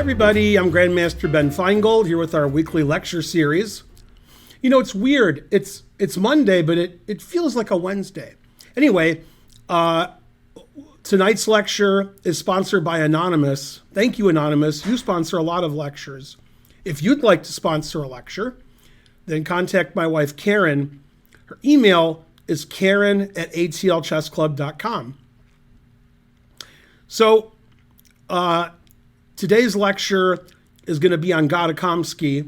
everybody, I'm Grandmaster Ben Finegold here with our weekly lecture series. You know, it's weird. It's Monday, but it feels like a Wednesday. Anyway, tonight's lecture is sponsored by Anonymous. Thank you, Anonymous. You sponsor a lot of lectures. If you'd like to sponsor a lecture, then contact my wife, Karen. Her email is karen@atlchessclub.com. So, today's lecture is going to be on Gata Kamsky.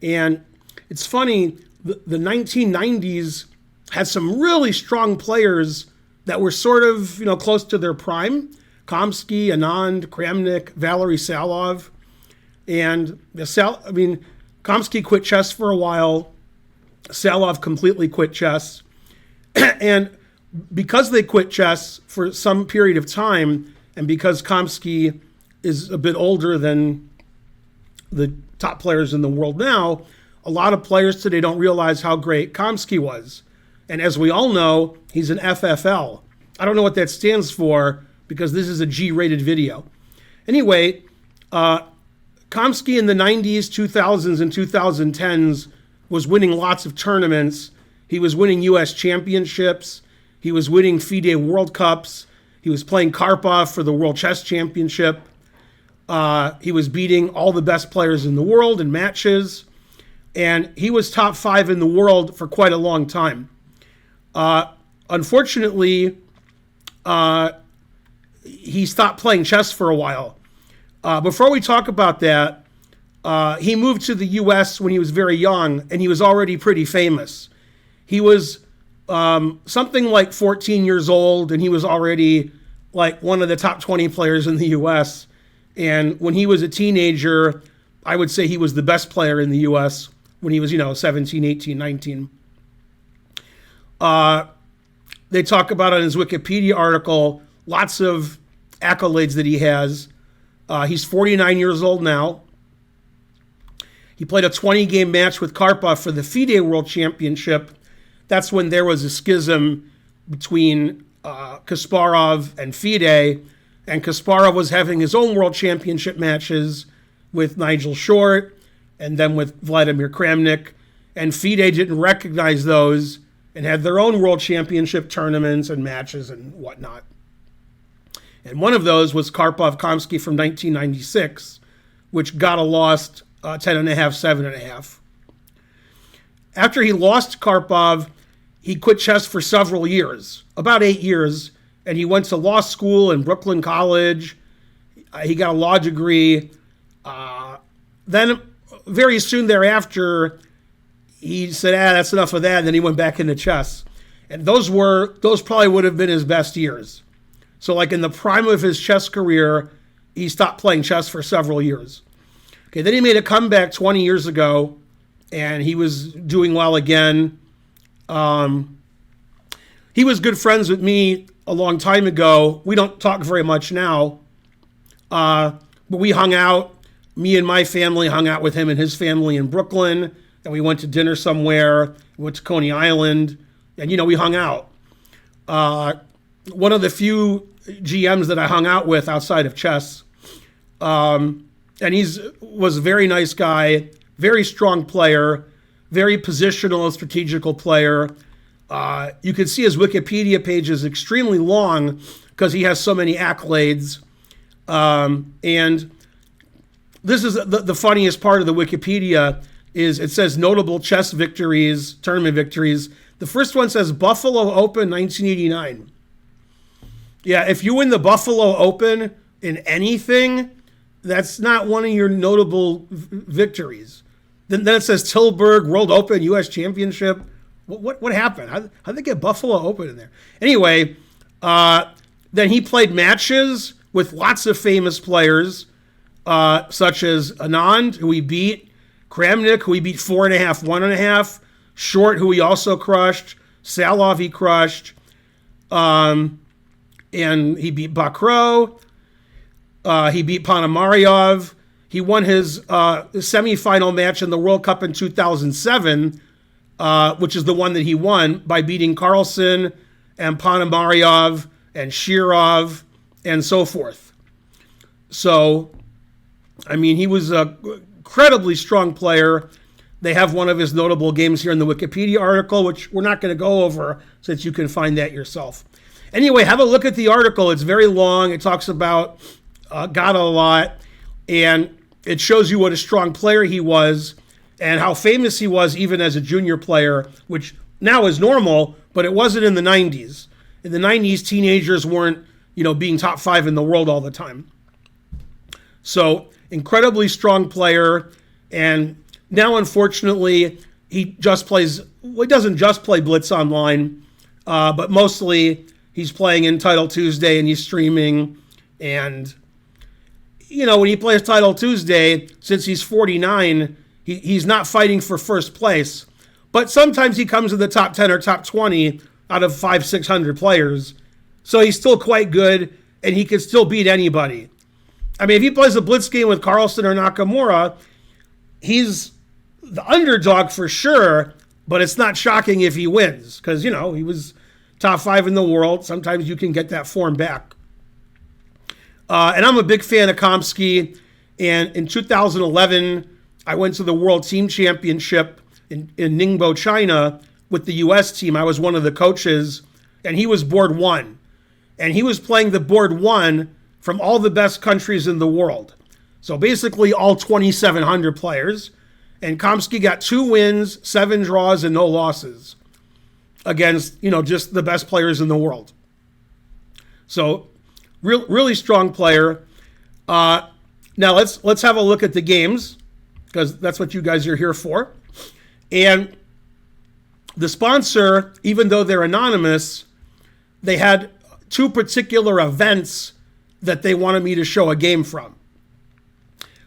And it's funny, the 1990s had some really strong players that were sort of, close to their prime. Kamsky, Anand, Kramnik, Valery Salov. And Kamsky quit chess for a while. Salov completely quit chess. And because they quit chess for some period of time, and because Kamsky is a bit older than the top players in the world now, a lot of players today don't realize how great Kamsky was. And as we all know, he's an FFL. I don't know what that stands for because this is a G-rated video. Anyway, Kamsky in the 90s, 2000s, and 2010s was winning lots of tournaments. He was winning U.S. championships. He was winning FIDE World Cups. He was playing Karpov for the World Chess Championship. He was beating all the best players in the world in matches. And he was top 5 in the world for quite a long time. Unfortunately, he stopped playing chess for a while. Before we talk about that, he moved to the U.S. when he was very young, and he was already pretty famous. He was something like 14 years old, and he was already like one of the top 20 players in the U.S. And when he was a teenager, I would say he was the best player in the U.S. when he was, 17, 18, 19. They talk about on his Wikipedia article lots of accolades that he has. He's 49 years old now. He played a 20-game match with Karpov for the FIDE World Championship. That's when there was a schism between Kasparov and FIDE, and Kasparov was having his own World Championship matches with Nigel Short and then with Vladimir Kramnik, and FIDE didn't recognize those and had their own World Championship tournaments and matches and whatnot. And one of those was Karpov-Kamsky from 1996, which Gata lost 10.5, 7.5. After he lost Karpov, he quit chess for several years, about 8 years, and he went to law school in Brooklyn College. He got a law degree. Then very soon thereafter, he said, that's enough of that, and then he went back into chess. And those probably would have been his best years. So like in the prime of his chess career, he stopped playing chess for several years. Okay, then he made a comeback 20 years ago, and he was doing well again. He was good friends with me a long time ago. We don't talk very much now, but we hung out. Me and my family hung out with him and his family in Brooklyn, and we went to dinner somewhere. We went to Coney Island, and, we hung out. One of the few GMs that I hung out with outside of chess. And was a very nice guy, very strong player, very positional and strategical player. You can see his Wikipedia page is extremely long because he has so many accolades. And this is the funniest part of the Wikipedia is it says notable chess victories, tournament victories. The first one says Buffalo Open 1989. Yeah, if you win the Buffalo Open in anything, that's not one of your notable victories. Then it says Tilburg World Open U.S. Championship. What happened? How'd they get Buffalo Open in there? Anyway, then he played matches with lots of famous players, such as Anand, who he beat, Kramnik, who he beat 4.5, 1.5, Short, who he also crushed, Salov he crushed, and he beat Bakro. He beat Ponomaryov. He won his semifinal match in the World Cup in 2007, which is the one that he won by beating Carlsen and Ponomaryov and Shirov and so forth. So I mean, he was a incredibly strong player. They have one of his notable games here in the Wikipedia article, which we're not going to go over since you can find that yourself. Anyway, have a look at the article. It's very long. It talks about Gata a lot, and it shows you what a strong player he was and how famous he was even as a junior player, which now is normal, but it wasn't in the 90s. In the 90s, teenagers weren't, being top 5 in the world all the time. So, incredibly strong player, and now, unfortunately, he doesn't just play Blitz Online, but mostly he's playing Untitled Tuesday and he's streaming. And, when he plays Title Tuesday, since he's 49, he's not fighting for first place. But sometimes he comes in the top 10 or top 20 out of 500-600 players. So he's still quite good, and he can still beat anybody. I mean, if he plays a Blitz game with Carlsen or Nakamura, he's the underdog for sure, but it's not shocking if he wins because, he was top 5 in the world. Sometimes you can get that form back. And I'm a big fan of Kamsky. And in 2011, I went to the World Team Championship in Ningbo, China with the U.S. team. I was one of the coaches, and he was board 1. And he was playing the board 1 from all the best countries in the world. So basically all 2,700 players. And Kamsky got 2 wins, 7 draws, and no losses against, just the best players in the world. So really strong player. Now let's have a look at the games because that's what you guys are here for. And the sponsor, even though they're anonymous, they had 2 particular events that they wanted me to show a game from.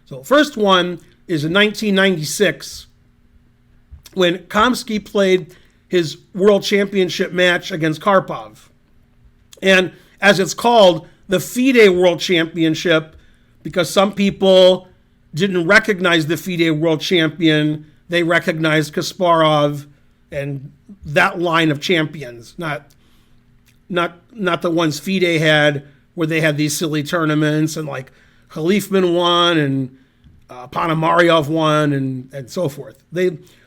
So first one is in 1996 when Kamsky played his World Championship match against Karpov. And as it's called, the FIDE World Championship, because some people didn't recognize the FIDE World Champion, they recognized Kasparov and that line of champions, not the ones FIDE had, where they had these silly tournaments and like Khalifman won and Ponomaryov won and so forth.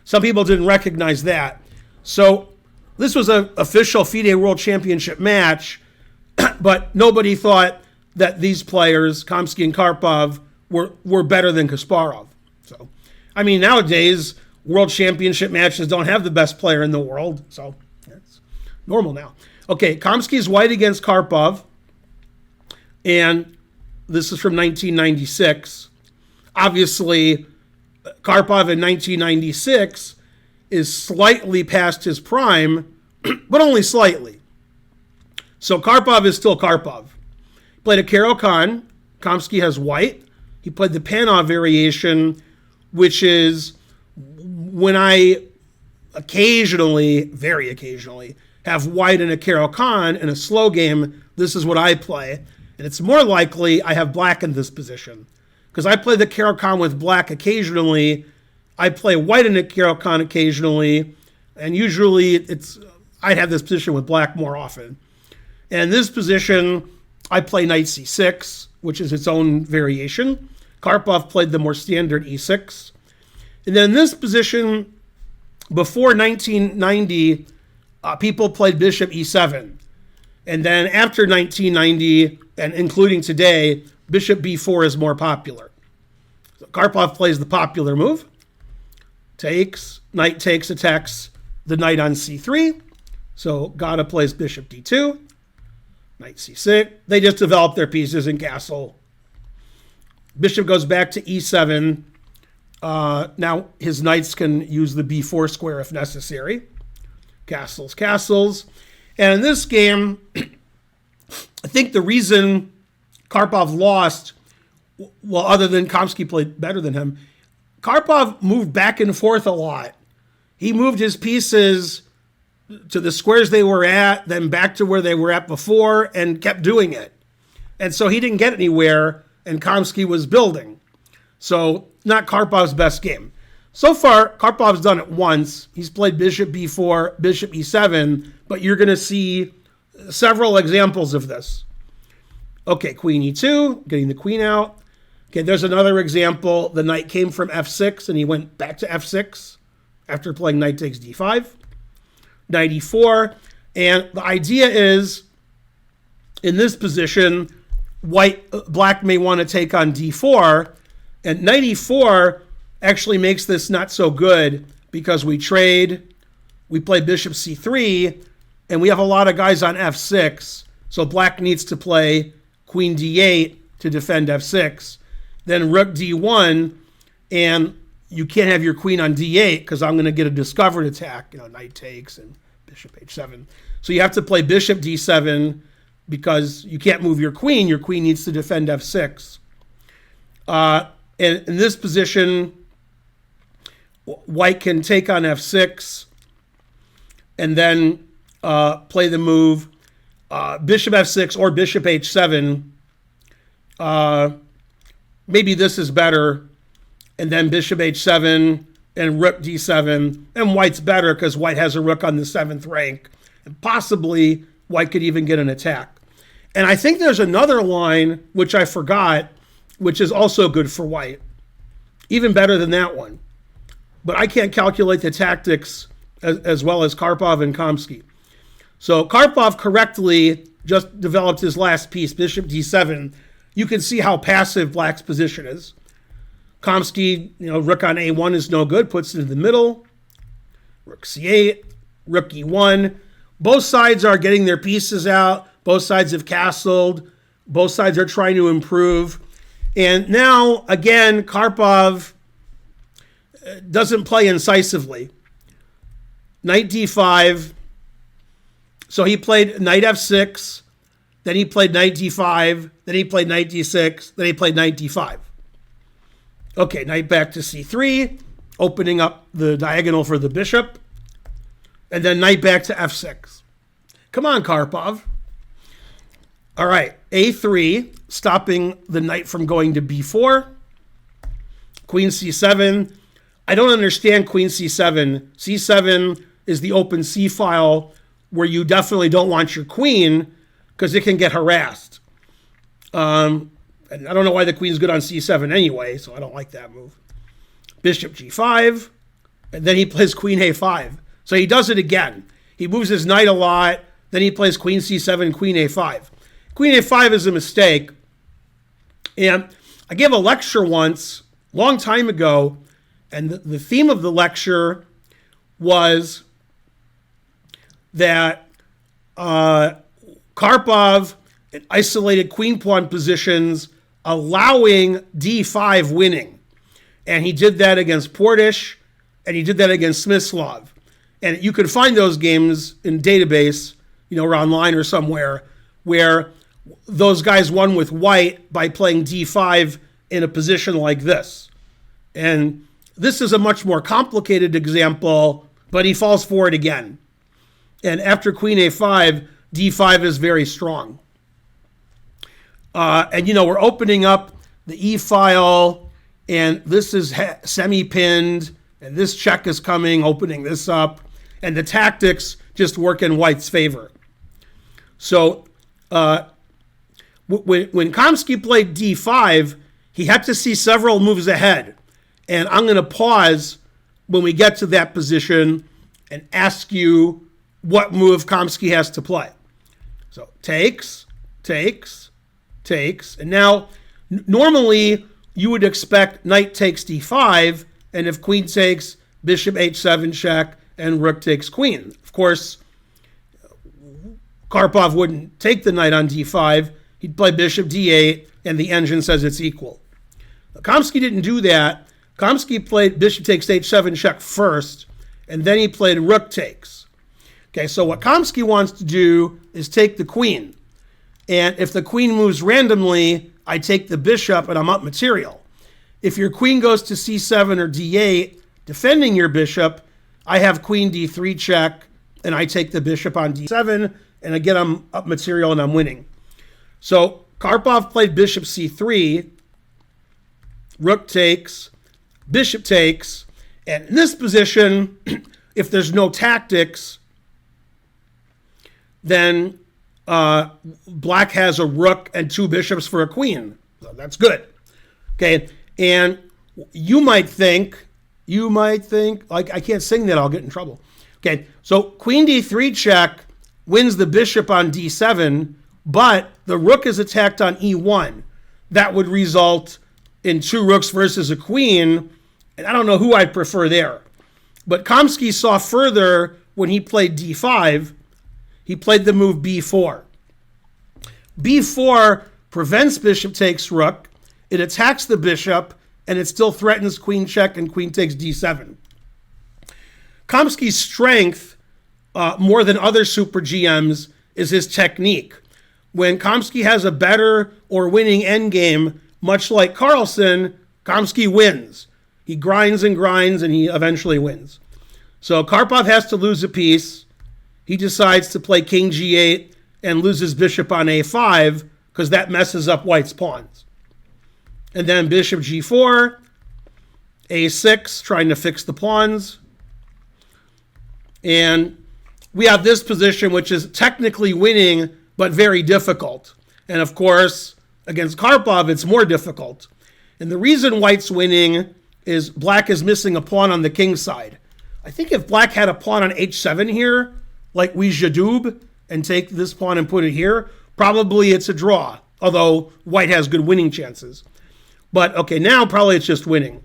Some people didn't recognize that. So this was an official FIDE World Championship match, but nobody thought that these players, Kamsky and Karpov, were better than Kasparov. So, I mean, nowadays, World Championship matches don't have the best player in the world, so it's normal now. Okay, Kamsky's white against Karpov, and this is from 1996. Obviously, Karpov in 1996 is slightly past his prime, but only slightly. So Karpov is still Karpov. Played a Caro-Kann. Kamsky has white. He played the Panov variation, which is when I occasionally, very occasionally, have white in a Caro-Kann in a slow game, this is what I play. And it's more likely I have black in this position. Because I play the Caro-Kann with black occasionally. I play white in a Caro-Kann occasionally. And usually I'd have this position with black more often. And in this position, I play knight c6, which is its own variation. Karpov played the more standard e6. And then in this position, before 1990, people played bishop e7. And then after 1990, and including today, bishop b4 is more popular. So Karpov plays the popular move. Takes, knight takes, attacks the knight on c3. So Gata plays bishop d2. Knight c6. They just develop their pieces in castle. Bishop goes back to e7. Now his knights can use the b4 square if necessary. Castles, castles. And in this game, I think the reason Karpov lost, well, other than Kamsky played better than him, Karpov moved back and forth a lot. He moved his pieces to the squares they were at, then back to where they were at before, and kept doing it. And so he didn't get anywhere, and Kamsky was building. So not Karpov's best game. So far, Karpov's done it once. He's played bishop b4, bishop e7, but you're going to see several examples of this. Okay, queen e2, getting the queen out. Okay, there's another example. The knight came from f6 and he went back to f6 after playing knight takes d5, knight e4. And the idea is, in this position, black may want to take on d4, and knight e4 actually makes this not so good because we trade, we play bishop c3, and we have a lot of guys on f6, so black needs to play queen d8 to defend f6, then rook d1, and you can't have your queen on d8 because I'm going to get a discovered attack, knight takes and bishop h7. So you have to play bishop d7 because you can't move your queen. Your queen needs to defend f6. And in this position, white can take on f6 and then play the move bishop f6 or bishop h7. Maybe this is better. And then bishop h7 and rook d7. And white's better because white has a rook on the 7th rank. And possibly white could even get an attack. And I think there's another line, which I forgot, which is also good for white. Even better than that one. But I can't calculate the tactics as well as Karpov and Kamsky. So Karpov correctly just developed his last piece, bishop d7. You can see how passive black's position is. Kamsky, rook on a1 is no good, puts it in the middle. Rook c8, rook e1. Both sides are getting their pieces out. Both sides have castled. Both sides are trying to improve. And now, again, Karpov doesn't play incisively. Knight d5. So he played knight f6. Then he played knight d5. Then he played knight d6. Then he played knight d5. Okay, knight back to c3, opening up the diagonal for the bishop. And then knight back to f6. Come on, Karpov. All right, a3, stopping the knight from going to b4. Queen c7. I don't understand queen c7. c7 is the open c file where you definitely don't want your queen because it can get harassed. And I don't know why the queen's good on c7 anyway, so I don't like that move. Bishop g5, and then he plays queen a5. So he does it again. He moves his knight a lot, then he plays queen c7, queen a5. Queen a5 is a mistake. And I gave a lecture once, long time ago, and the theme of the lecture was that Karpov isolated queen pawn positions, allowing d5 winning. And he did that against Portish, and he did that against Smyslov. And you could find those games in database, or online or somewhere, where those guys won with white by playing d5 in a position like this. And this is a much more complicated example, but he falls for it again. And after queen a5, d5 is very strong. And we're opening up the e file, and this is semi-pinned, and this check is coming, opening this up, and the tactics just work in white's favor. So when Kamsky played d5, he had to see several moves ahead. And I'm going to pause when we get to that position and ask you what move Kamsky has to play. So takes, takes, takes. And now, normally, you would expect knight takes d5, and if queen takes, bishop h7 check, and rook takes queen. Of course, Karpov wouldn't take the knight on d5. He'd play bishop d8, and the engine says it's equal. Kamsky didn't do that. Kamsky played bishop takes h7 check first, and then he played rook takes. Okay, so what Kamsky wants to do is take the queen. And if the queen moves randomly, I take the bishop and I'm up material. If your queen goes to c7 or d8, defending your bishop, I have queen d3 check, and I take the bishop on d7, and again, I'm up material and I'm winning. So Karpov played bishop c3, rook takes, bishop takes, and in this position, if there's no tactics, then black has a rook and two bishops for a queen. So that's good. Okay, and you might think, like, I can't sing that, I'll get in trouble. Okay, so queen d3 check wins the bishop on d7, but the rook is attacked on e1. That would result in 2 rooks versus a queen, and I don't know who I'd prefer there. But Kamsky saw further when he played d5. He played the move b4. b4 prevents bishop takes rook. It attacks the bishop, and it still threatens queen check, and queen takes d7. Kamsky's strength, more than other super GMs, is his technique. When Kamsky has a better or winning endgame, much like Carlsen, Kamsky wins. He grinds and grinds, and he eventually wins. So Karpov has to lose a piece. He decides to play king g8 and loses bishop on a5 because that messes up white's pawns. And then bishop g4, a6, trying to fix the pawns. And we have this position, which is technically winning, but very difficult. And of course, against Karpov, it's more difficult. And the reason white's winning is black is missing a pawn on the king side. I think if black had a pawn on h7 here, like we Jadoub, and take this pawn and put it here, probably it's a draw, although white has good winning chances. But okay, now probably it's just winning.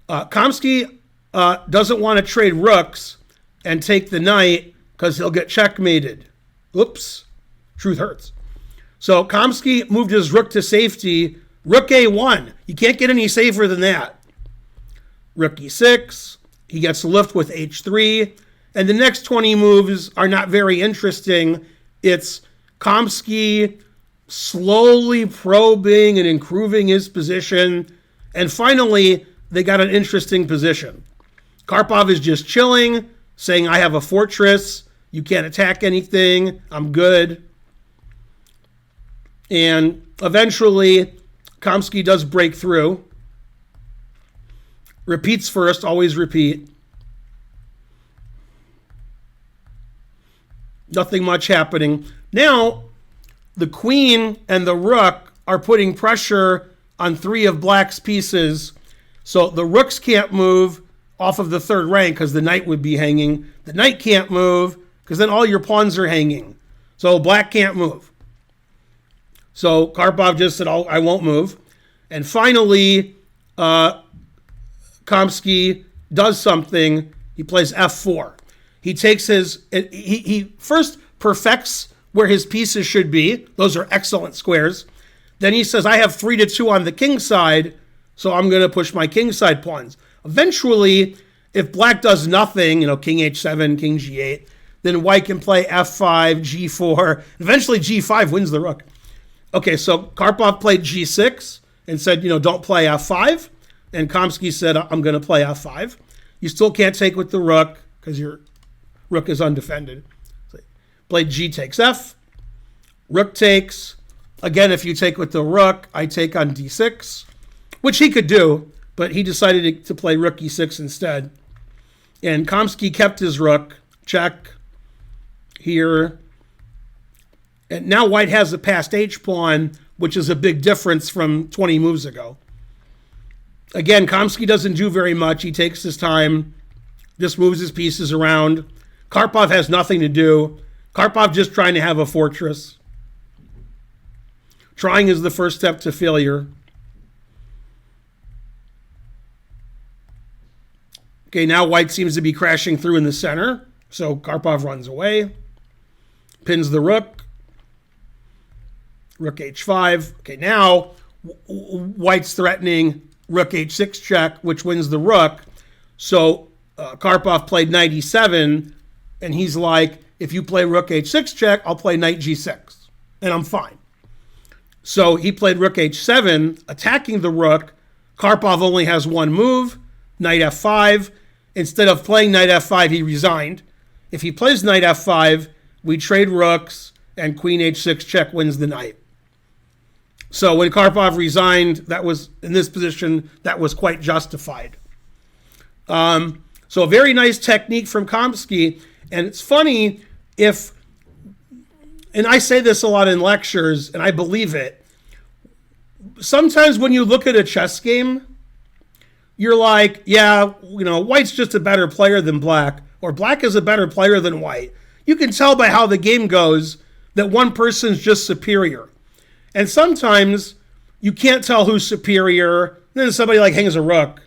Kamsky doesn't want to trade rooks and take the knight because he'll get checkmated. Oops, truth hurts. So Kamsky moved his rook to safety. Rook a1. You can't get any safer than that. Rook e6. He gets lift with h3. And the next 20 moves are not very interesting. It's Kamsky slowly probing and improving his position. And finally, they got an interesting position. Karpov is just chilling, saying, I have a fortress. You can't attack anything. I'm good. And eventually, Kamsky does break through. Repeats first, always repeat. Nothing much happening. Now, the queen and the rook are putting pressure on 3 of black's pieces. So the rooks can't move off of the third rank because the knight would be hanging. The knight can't move because then all your pawns are hanging. So black can't move. So Karpov just said, oh, I won't move. And finally, Kamsky does something. He plays f4. He takes he first perfects where his pieces should be. Those are excellent squares. Then he says, I have 3-2 on the king side, so I'm going to push my king side pawns. Eventually, if black does nothing, king h7, king g8, then white can play f5, g4. Eventually, g5 wins the rook. Okay, so Karpov played g6 and said, don't play f5. And Kamsky said, I'm going to play f5. You still can't take with the rook because your rook is undefended. So played g takes f. Rook takes. Again, if you take with the rook, I take on d6, which he could do, but he decided to play rook e6 instead. And Kamsky kept his rook. Check here. And now white has the passed h pawn, which is a big difference from 20 moves ago. Again, Kamsky doesn't do very much. He takes his time, just moves his pieces around. Karpov has nothing to do. Karpov just trying to have a fortress. Trying is the first step to failure. Okay, now white seems to be crashing through in the center. So Karpov runs away. Pins the rook. Rook h5. Okay, now white's threatening rook h6 check, which wins the rook. So Karpov played knight e7, and he's like, if you play rook h6 check, I'll play knight g6, and I'm fine. So he played rook h7, attacking the rook. Karpov only has one move, knight f5. Instead of playing knight f5, he resigned. If he plays knight f5, we trade rooks, and queen h6 check wins the knight. So when Karpov resigned, that was, in this position, that was quite justified. So a very nice technique from Kamsky. And it's funny and I say this a lot in lectures, and I believe it, sometimes when you look at a chess game, you're like, yeah, white's just a better player than black, or black is a better player than white. You can tell by how the game goes that one person's just superior. And sometimes you can't tell who's superior. And then somebody like hangs a rook.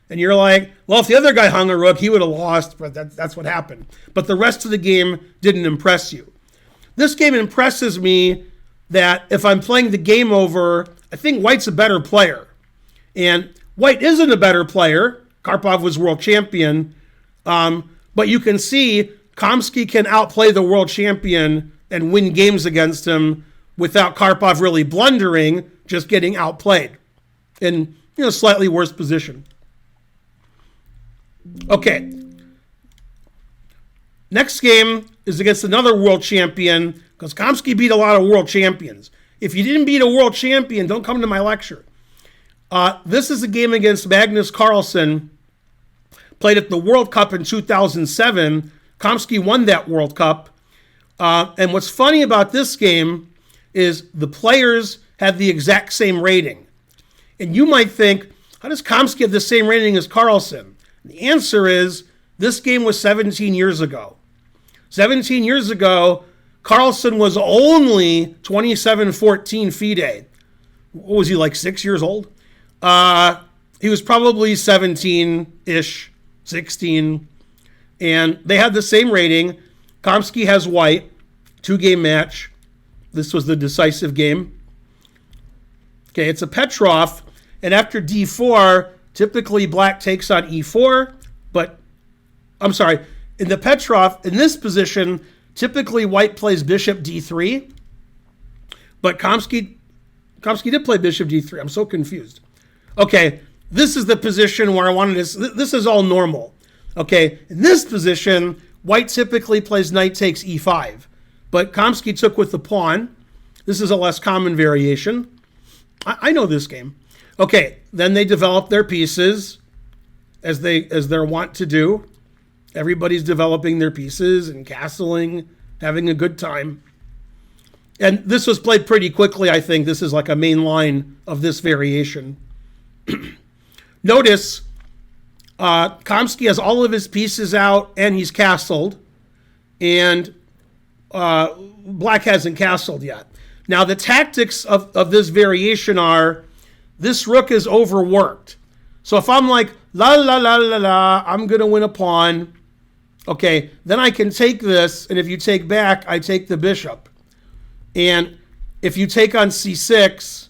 And you're like, well, if the other guy hung a rook, he would have lost, but that's what happened. But the rest of the game didn't impress you. This game impresses me that if I'm playing the game over, I think white's a better player. And white isn't a better player. Karpov was world champion. But you can see Kamsky can outplay the world champion and win games against him without Karpov really blundering, just getting outplayed in slightly worse position. Okay. Next game is against another world champion, because Kamsky beat a lot of world champions. If you didn't beat a world champion, don't come to my lecture. This is a game against Magnus Carlsen, played at the World Cup in 2007. Kamsky won that World Cup. And what's funny about this game is the players had the exact same rating. And you might think, how does Kamsky have the same rating as Carlsen? The answer is, this game was 17 years ago. 17 years ago, Carlsen was only 27-14 FIDE. What was he, like 6 years old? He was probably 17-ish, 16. And they had the same rating. Kamsky has white, 2-game match. This was the decisive game. Okay, it's a Petrov. And after d4, typically black takes on e4. But, I'm sorry, in the Petrov, in this position, typically white plays bishop d3. But Kamsky did play bishop d3. I'm so confused. Okay, this is the position where I wanted to... This is all normal. Okay, in this position, white typically plays knight takes e5. But Kamsky took with the pawn. This is a less common variation. I know this game. Okay, then they develop their pieces as they're wont to do. Everybody's developing their pieces and castling, having a good time. And this was played pretty quickly, I think. This is like a main line of this variation. Notice Kamsky has all of his pieces out and he's castled. And black hasn't castled yet. Now, the tactics of this variation are, this rook is overworked. So if I'm like, la, la, la, la, la, I'm going to win a pawn. Okay, then I can take this, and if you take back, I take the bishop. And if you take on c6,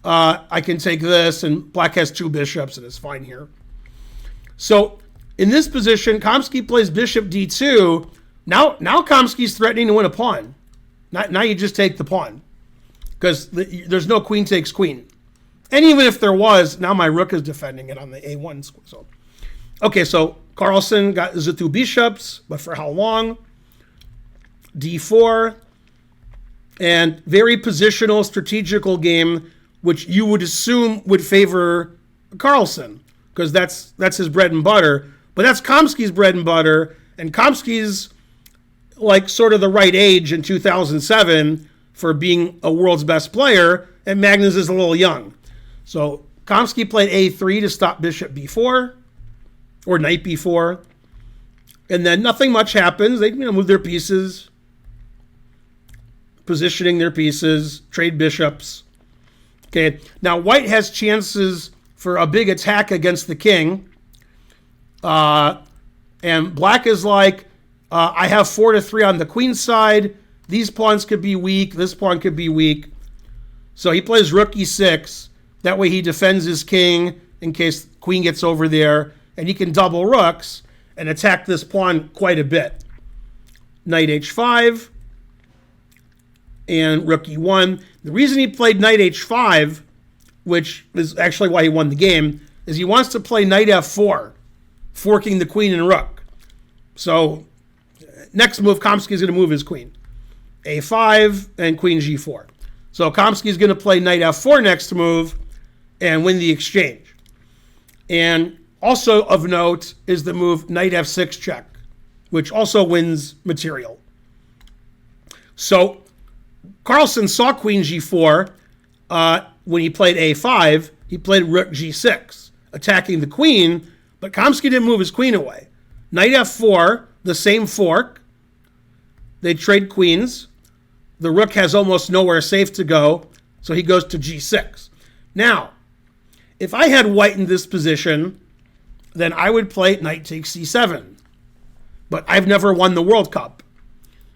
I can take this, and black has 2 bishops, and it's fine here. So in this position, Kamsky plays bishop d2. Now Kamsky's threatening to win a pawn. Now you just take the pawn, because there's no queen takes queen. And even if there was, now my rook is defending it on the a1. So, okay, so Carlsen got the 2 bishops, but for how long? d4. And very positional, strategical game, which you would assume would favor Carlsen, because that's his bread and butter. But that's Kamsky's bread and butter, and Kamsky's like sort of the right age in 2007 for being a world's best player, and Magnus is a little young. So Kamsky played a3 to stop bishop b4, or knight b4, and then nothing much happens. They move their pieces, positioning their pieces, trade bishops. Okay, now white has chances for a big attack against the king, and black is like, I have 4-3 on the queen side. These pawns could be weak. This pawn could be weak. So he plays rook e6. That way he defends his king in case queen gets over there. And he can double rooks and attack this pawn quite a bit. Knight h5 and rook e1. The reason he played knight h5, which is actually why he won the game, is he wants to play knight f4, forking the queen and rook. So next move, Kamsky is going to move his queen. a5 and queen g4. So Kamsky is going to play knight f4 next move and win the exchange. And also of note is the move knight f6 check, which also wins material. So Carlsen saw queen g4. when he played a5, he played rook g6, attacking the queen, but Kamsky didn't move his queen away. Knight f4, the same fork. They trade queens. The rook has almost nowhere safe to go, so he goes to g6. Now, if I had white in this position, then I would play knight takes c7. But I've never won the World Cup.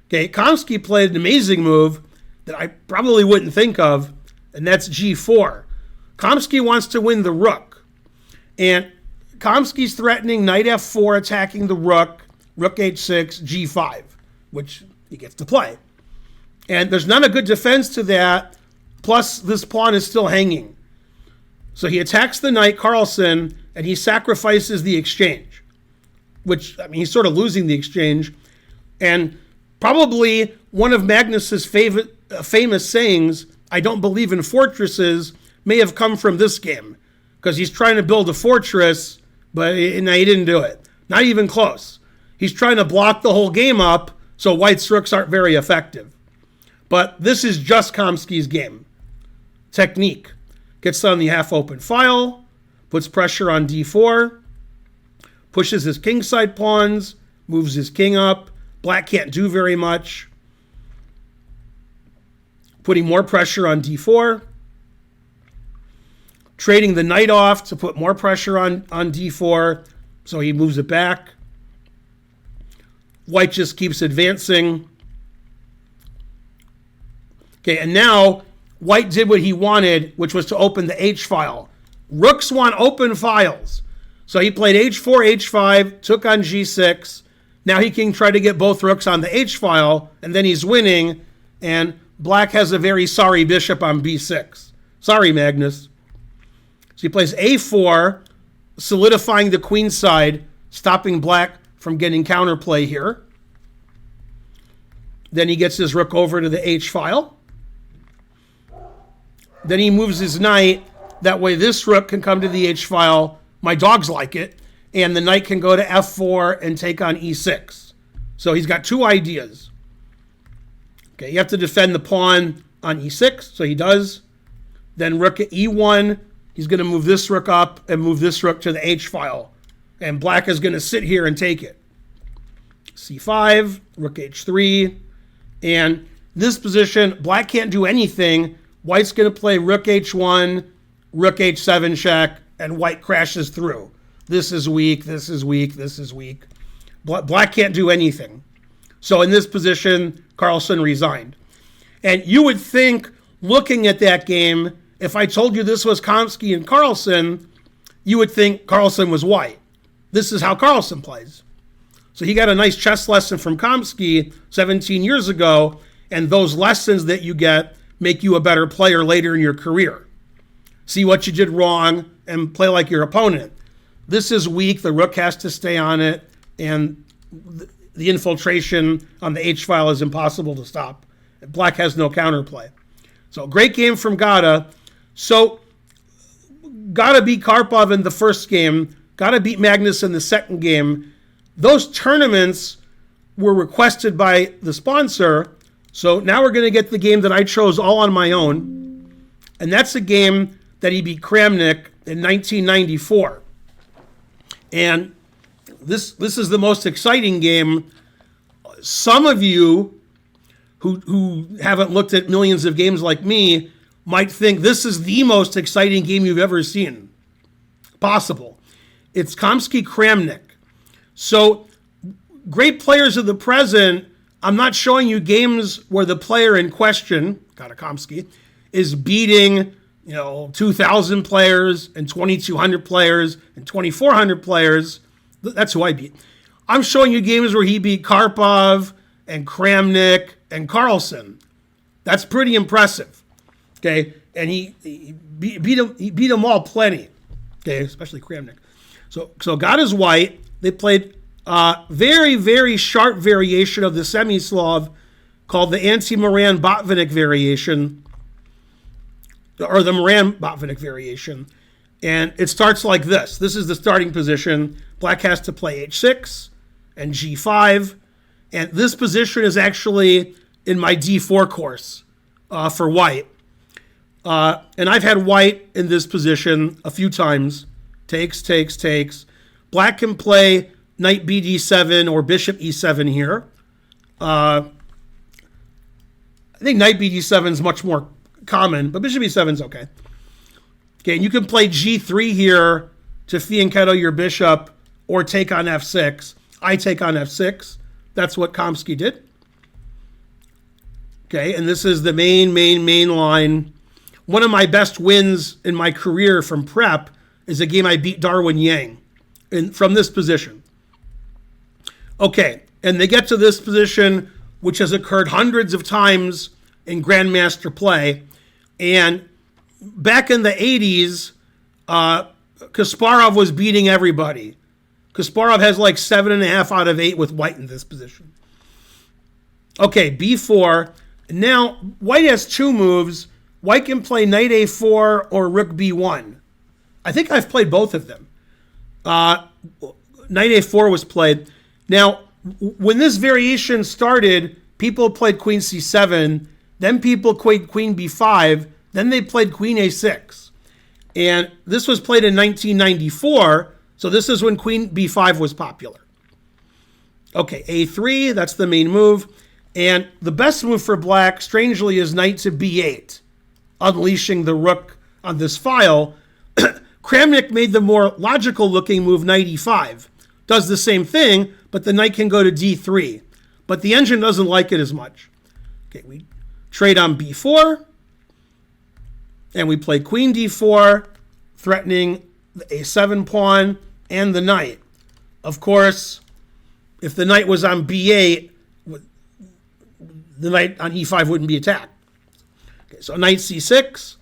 Okay, Kamsky played an amazing move that I probably wouldn't think of, and that's g4. Kamsky wants to win the rook. And Kamsky's threatening knight f4, attacking the rook, rook h6, g5, which he gets to play. And there's not a good defense to that, plus this pawn is still hanging. So he attacks the knight, Carlsen, and he sacrifices the exchange, which, I mean, he's sort of losing the exchange. And probably one of Magnus's famous sayings, "I don't believe in fortresses," may have come from this game, because he's trying to build a fortress, but he didn't do it. Not even close. He's trying to block the whole game up, so white's rooks aren't very effective. But this is just Kamsky's game. Technique. Gets on the half-open file, puts pressure on d4, pushes his kingside pawns, moves his king up. Black can't do very much. Putting more pressure on d4. Trading the knight off to put more pressure on d4, so he moves it back. White just keeps advancing. Okay, and now white did what he wanted, which was to open the H file. Rooks want open files. So he played H4, H5, took on G6. Now he can try to get both rooks on the H file, and then he's winning, and black has a very sorry bishop on B6. Sorry, Magnus. So he plays A4, solidifying the queen side, stopping black from getting counterplay here. Then he gets his rook over to the H file. Then he moves his knight. That way this rook can come to the H file. My dogs like it. And the knight can go to F4 and take on E6. So he's got two ideas. Okay, you have to defend the pawn on E6. So he does. Then rook at E1. He's going to move this rook up and move this rook to the H file. And black is going to sit here and take it. C5, rook H3. And this position, black can't do anything. White's going to play rook H1, rook H7 check, and white crashes through. This is weak, this is weak, this is weak. Black can't do anything. So in this position, Carlsen resigned. And you would think, looking at that game, if I told you this was Kamsky and Carlsen, you would think Carlsen was white. This is how Carlsen plays. So he got a nice chess lesson from Kamsky 17 years ago, and those lessons that you get make you a better player later in your career. See what you did wrong and play like your opponent. This is weak, the rook has to stay on it, and the infiltration on the H file is impossible to stop. Black has no counterplay. So great game from Gata. So Gata beat Karpov in the first game, Gata beat Magnus in the second game. Those tournaments were requested by the sponsor. So now we're going to get the game that I chose all on my own. And that's a game that he beat Kramnik in 1994. And this is the most exciting game. Some of you who haven't looked at millions of games like me might think this is the most exciting game you've ever seen. Possible. It's Kamsky-Kramnik. So great players of the present, I'm not showing you games where the player in question, Gata Kamsky, is beating 2,000 players and 2,200 players and 2,400 players. That's who I beat. I'm showing you games where he beat Karpov and Kramnik and Carlsen. That's pretty impressive. Okay, and he beat them all plenty. Okay, especially Kramnik. So Gata's white. They played very, very sharp variation of the semi-Slav called the anti-Moran-Botvinnik variation, or the Moran-Botvinnik variation. And it starts like this. This is the starting position. Black has to play H6 and G5. And this position is actually in my D4 course for white. And I've had white in this position a few times. Takes, takes, takes. Black can play knight bd7 or bishop e7 here. I think knight bd7 is much more common, but bishop e7 is okay. Okay, and you can play g3 here to fianchetto your bishop or take on f6. I take on f6. That's what Kamsky did. Okay, and this is the main line. One of my best wins in my career from prep is a game I beat Darwin Yang from this position. Okay, and they get to this position, which has occurred hundreds of times in grandmaster play. And back in the 80s, Kasparov was beating everybody. Kasparov has like 7.5 out of 8 with white in this position. Okay, b4. Now, white has two moves. White can play knight a4 or rook b1. I think I've played both of them. Knight a4 was played. Now, when this variation started, people played queen c7. Then people played queen b5. Then they played queen a6. And this was played in 1994. So this is when queen b5 was popular. Okay, a3, that's the main move. And the best move for black, strangely, is knight to b8, unleashing the rook on this file. Kramnik made the more logical-looking move, knight e5. Does the same thing, but the knight can go to d3. But the engine doesn't like it as much. Okay, we trade on b4. And we play queen d4, threatening the a7 pawn and the knight. Of course, if the knight was on b8, the knight on e5 wouldn't be attacked. Okay, so knight c6,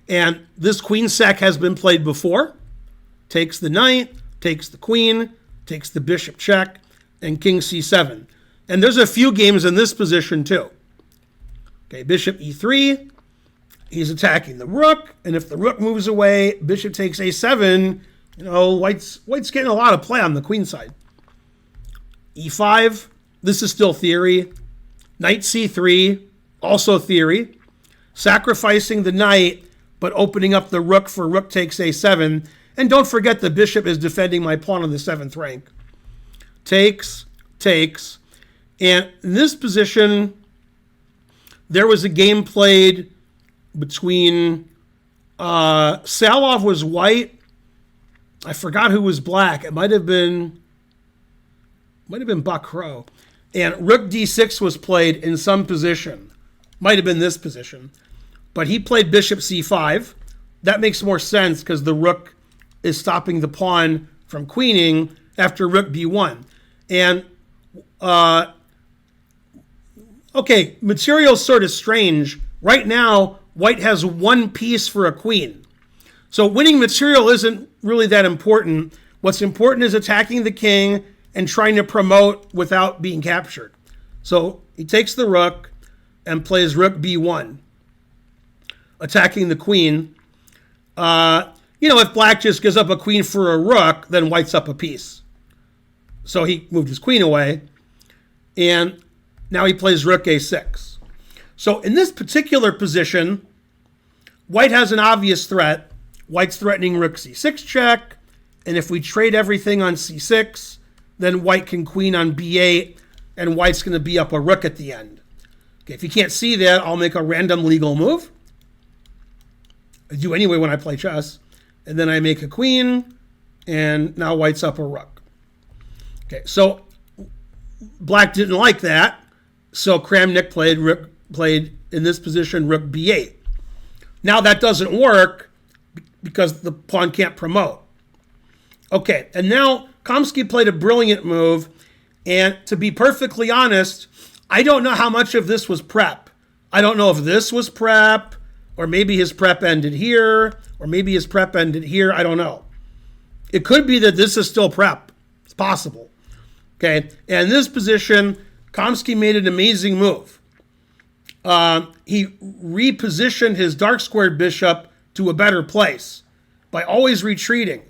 and this queen sack has been played before. Takes the knight, takes the queen, takes the bishop check, and king c7. And there's a few games in this position too. Okay, bishop e3, he's attacking the rook, and if the rook moves away, bishop takes a7, you know, white's getting a lot of play on the queen side. e5, this is still theory. Knight c3, also theory. Sacrificing the knight, but opening up the rook for rook takes a7. And don't forget the bishop is defending my pawn on the 7th rank. Takes, takes. And in this position, there was a game played between Salov was white. I forgot who was black. It might have been Bakro. And rook d6 was played in some position. Might have been this position. But he played bishop c5. That makes more sense because the rook is stopping the pawn from queening after rook b1. And, okay, material's sort of strange. Right now, white has one piece for a queen. So winning material isn't really that important. What's important is attacking the king and trying to promote without being captured. So he takes the rook and plays rook b1, attacking the queen. If black just gives up a queen for a rook, then white's up a piece. So he moved his queen away, and now he plays rook a6. So in this particular position, white has an obvious threat. White's threatening rook c6 check, and if we trade everything on c6, then white can queen on b8, and white's going to be up a rook at the end. Okay, if you can't see that, I'll make a random legal move. I do anyway when I play chess. And then I make a queen, and now white's up a rook. Okay, so black didn't like that, so Kramnik played in this position rook b8. Now that doesn't work because the pawn can't promote. Okay, and now Kamsky played a brilliant move, and to be perfectly honest, I don't know how much of this was prep. I don't know if this was prep, or maybe his prep ended here, or maybe his prep ended here. I don't know. It could be that this is still prep. It's possible. Okay, and in this position, Kamsky made an amazing move. He repositioned his dark squared bishop to a better place by always retreating.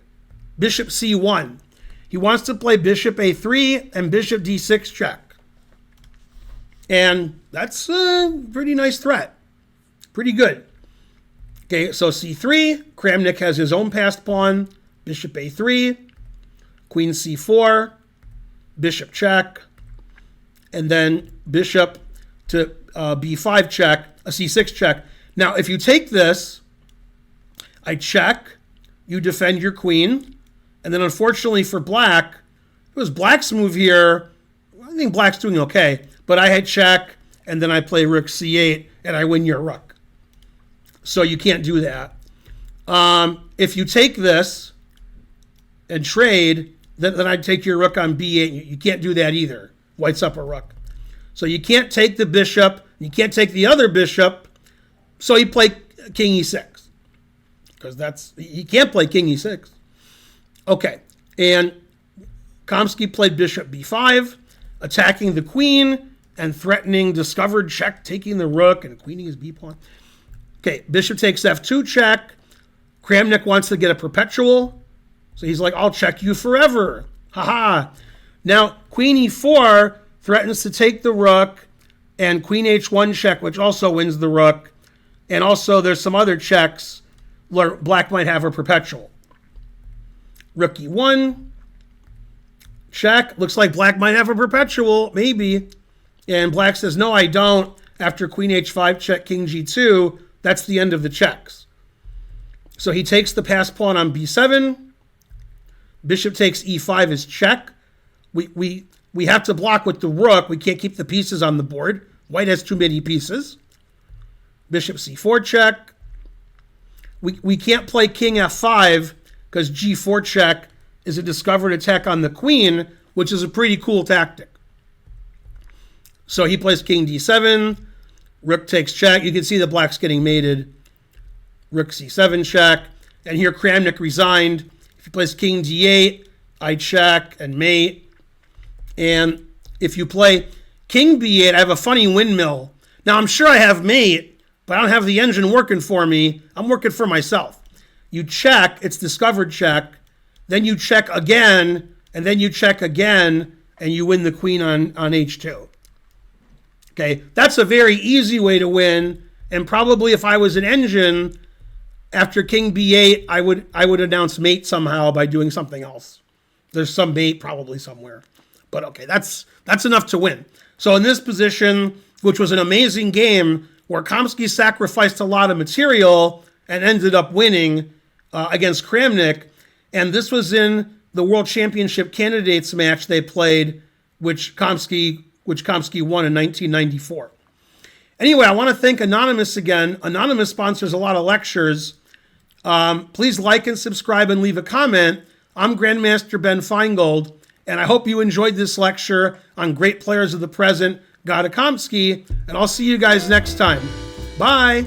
Bishop c1. He wants to play bishop a3 and bishop d6 check. And that's a pretty nice threat. Pretty good. Okay, so c3, Kramnik has his own passed pawn, bishop a3, queen c4, bishop check, and then bishop to b5 check, a c6 check. Now, if you take this, I check, you defend your queen, and then unfortunately for black, it was black's move here. I think black's doing okay, but I had check, and then I play rook c8, and I win your rook. So you can't do that. If you take this and trade, then I'd take your rook on b8. You can't do that either. White's up a rook. So you can't take the bishop. You can't take the other bishop. So you play king e6. Because he can't play king e6. Okay. And Kamsky played bishop b5, attacking the queen and threatening discovered check, taking the rook and queening his b-pawn. Okay, bishop takes f2 check. Kramnik wants to get a perpetual. So he's like, I'll check you forever. Haha. Now, queen e4 threatens to take the rook, and queen h1 check, which also wins the rook. And also there's some other checks where black might have a perpetual. Rook e1, check. Looks like black might have a perpetual, maybe. And black says, no, I don't. After queen h5 check, king g2, that's the end of the checks. So he takes the passed pawn on b7. Bishop takes e5 is check. We have to block with the rook. We can't keep the pieces on the board. White has too many pieces. Bishop c4 check. We can't play king f5 because g4 check is a discovered attack on the queen, which is a pretty cool tactic. So he plays king d7. Rook takes check. You can see the black's getting mated. Rook c7 check. And here Kramnik resigned. If he plays king d8, I check and mate. And if you play king b8, I have a funny windmill. Now, I'm sure I have mate, but I don't have the engine working for me. I'm working for myself. You check, it's discovered check. Then you check again, and then you check again, and you win the queen on h2. Okay, that's a very easy way to win, and probably if I was an engine, after king b8, I would announce mate somehow by doing something else. There's some mate probably somewhere. But okay, that's enough to win. So in this position, which was an amazing game, where Kamsky sacrificed a lot of material and ended up winning against Kramnik, and this was in the World Championship candidates match they played, which Kamsky won in 1994. Anyway, I want to thank Anonymous again. Anonymous sponsors a lot of lectures. Please like and subscribe and leave a comment. I'm Grandmaster Ben Finegold, and I hope you enjoyed this lecture on great players of the present, Gata Kamsky, and I'll see you guys next time. Bye.